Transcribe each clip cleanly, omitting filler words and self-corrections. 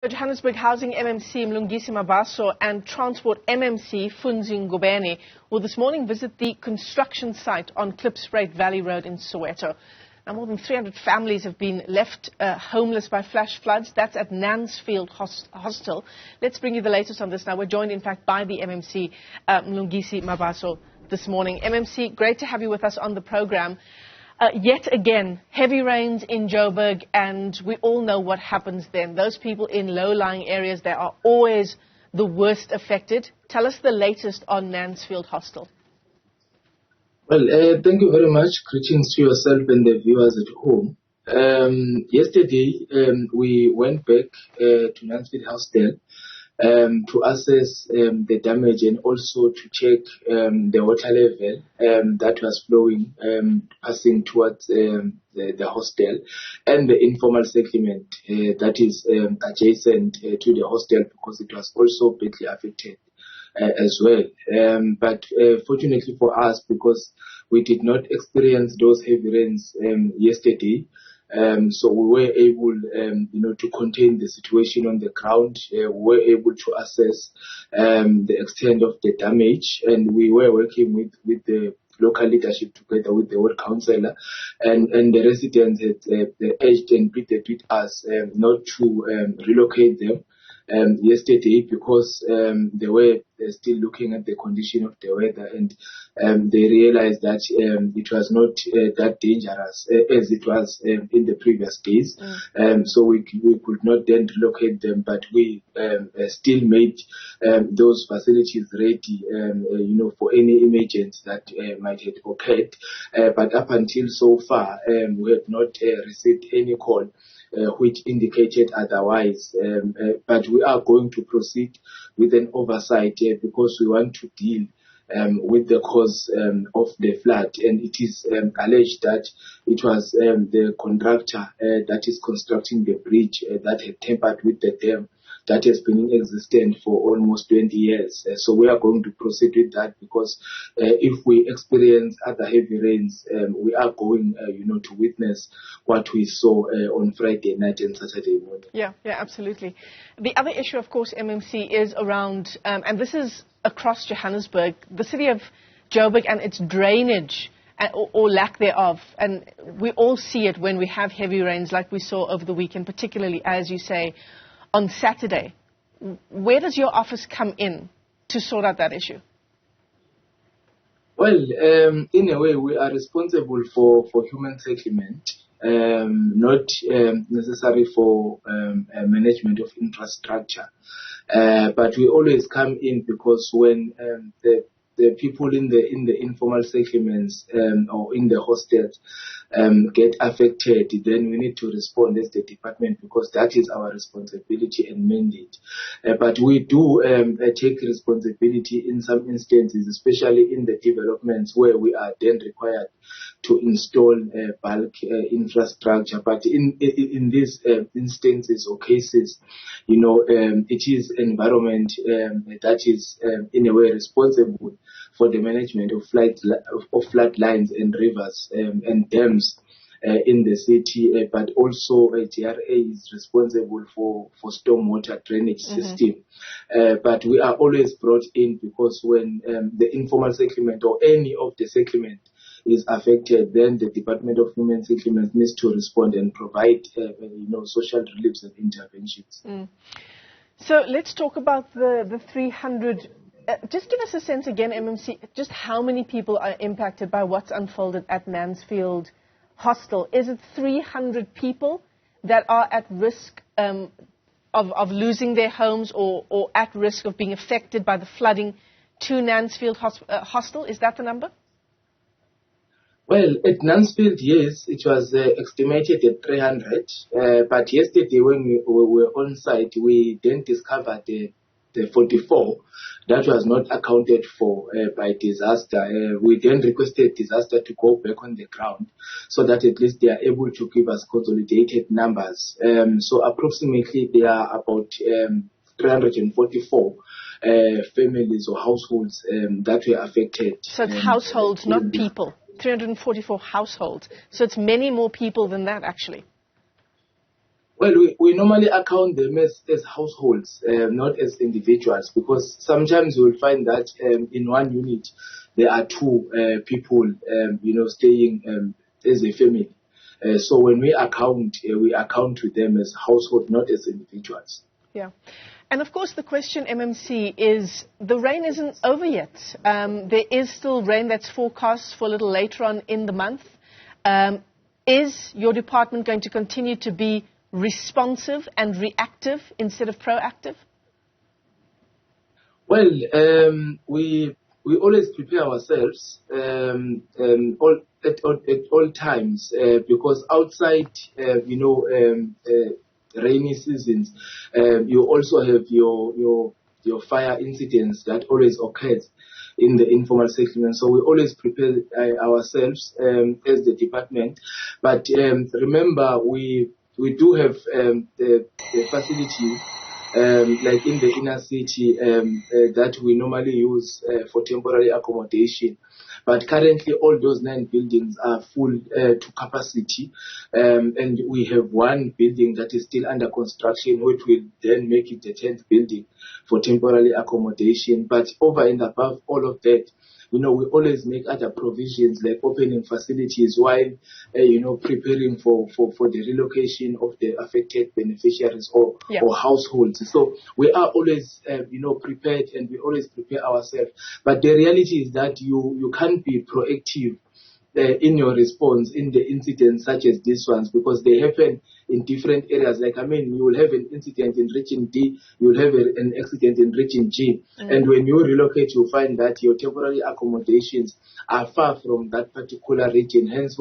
Johannesburg Housing MMC Mlungisi Mabaso and Transport MMC Funzi Ngobeni will this morning visit the construction site on Klipspruit Valley Road in Soweto. Now, more than 300 families have been left homeless by flash floods. That's at Nancefield Hostel. Let's bring you the latest on this now. We're joined, in fact, by the MMC Mlungisi Mabaso this morning. MMC, great to have you with us on the program. Yet again, heavy rains in Joburg, and we all know what happens then. Those people in low-lying areas, they are always the worst affected. Tell us the latest on Nancefield Hostel. Well, thank you very much. Greetings to yourself and the viewers at home. Yesterday, we went back to Nancefield Hostel to assess the damage and also to check the water level that was flowing, passing towards the hostel and the informal settlement that is adjacent to the hostel, because it was also badly affected as well. But fortunately for us, because we did not experience those heavy rains yesterday, so we were able, to contain the situation on the ground. We were able to assess the extent of the damage, and we were working with the local leadership together with the ward councillor, and the residents had urged and pleaded with us not to relocate them yesterday, because they were still looking at the condition of the weather, and they realized that it was not that dangerous as it was in the previous days. So we could not then relocate them, but we still made those facilities ready, for any emergency that might have occurred. But up until so far, we have not received any call which indicated otherwise. But we are going to proceed with an oversight because we want to deal with the cause of the flood. And it is alleged that it was the contractor that is constructing the bridge that had tampered with the dam that has been in existence for almost 20 years. So we are going to proceed with that, because if we experience other heavy rains, we are going, to witness what we saw on Friday night and Saturday morning. Yeah, absolutely. The other issue, of course, MMC, is around, and this is across Johannesburg, the city of Joburg and its drainage or lack thereof. And we all see it when we have heavy rains like we saw over the weekend, particularly, as you say, on Saturday. Where does your office come in to sort out that issue? Well, in a way, we are responsible for human settlement, not necessary for management of infrastructure. But we always come in because when the people in the informal settlements or in the hostels get affected, then we need to respond as the department, because that is our responsibility and mandate. But we do take responsibility in some instances, especially in the developments where we are then required to install bulk infrastructure. But in these instances or cases, it is environment that is in a way responsible for the management of flood lines and rivers and dams in the city, but also GRA is responsible for stormwater drainage system. But we are always brought in, because when the informal settlement or any of the settlement is affected, then the Department of Human Settlements needs to respond and provide social reliefs and interventions. So let's talk about the 300. Just give us a sense again, MMC, just how many people are impacted by what's unfolded at Mansfield Hostel. Is it 300 people that are at risk of losing their homes or at risk of being affected by the flooding to Nancefield Hostel? Is that the number? Well, at Nancefield, yes, it was estimated at 300. But yesterday when we were on site, we then discovered the 44 that was not accounted for by disaster. We then requested disaster to go back on the ground so that at least they are able to give us consolidated numbers. So approximately there are about 344 families or households that were affected. So it's households, not people. 344 households. So it's many more people than that, actually. Well, we normally account them as households, not as individuals, because sometimes you'll find that in one unit there are two people, staying as a family. So when we account with them as household, not as individuals. Yeah. And of course the question, MMC, is the rain isn't over yet. There is still rain that's forecast for a little later on in the month. Is your department going to continue to be responsive and reactive instead of proactive? Well, we always prepare ourselves at all times because outside, rainy seasons, you also have your fire incidents that always occurs in the informal settlement. So we always prepare ourselves as the department. But remember, we do have the facility like in the inner city that we normally use for temporary accommodation. But currently all those 9 buildings are full to capacity, and we have one building that is still under construction, which will then make it the 10th building for temporary accommodation. But over and above all of that, we always make other provisions like opening facilities while, preparing for the relocation of the affected beneficiaries or households. So we are always, prepared, and we always prepare ourselves. But the reality is that you can't be proactive in your response in the incidents such as these ones, because they happen in different areas. Like, you will have an incident in region D, you will have an accident in region G. And when you relocate, you find that your temporary accommodations are far from that particular region. Hence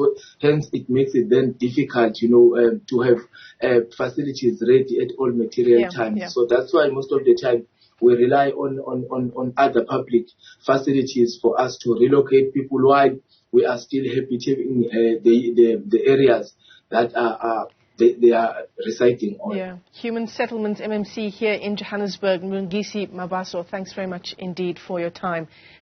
it makes it then difficult, to have facilities ready at all material times. Yeah. So that's why most of the time we rely on other public facilities for us to relocate people while we are still habitating the areas that they are residing on. Yeah. Human Settlements MMC here in Johannesburg, Mlungisi Mabaso, thanks very much indeed for your time.